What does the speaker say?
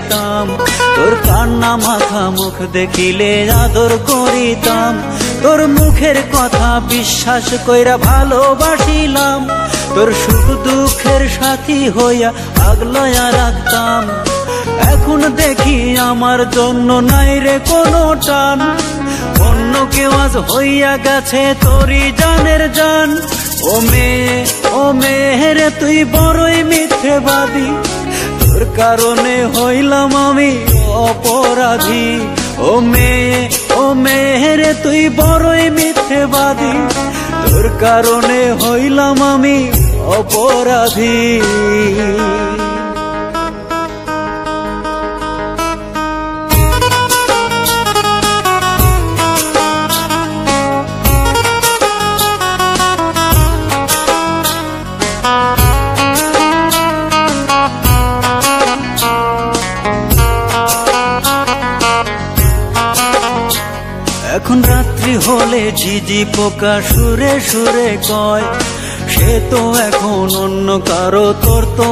যাইতাম, তোর কান্না মাখা মুখ দেখিলে আদর করিতাম, তোর মুখের কথা বিশ্বাস কইরা ভালোবাসিলাম, তোর সুখ দুঃখের সাথী হইয়া আগলায়া রাখতাম। এখন দেখি আমার জন্য নাই রে কোনো টান, অন্য কেউ আজ হইয়া গেছে তোরই জানের জান। ও মেয়ে রে তুই বড়ই মিথ্যেবাদী, তোর কারণে হইলাম আমি অপরাধী। ও মেয়ে রে তুই বড়ই মিথ্যেবাদী, তোর কারণে হইলাম আমি অপরাধী। এখন রাত্রি হলে ঝিঝি পোকা সুরে সুরে কয়, সে তো এখন অন্য কারো, তোর তো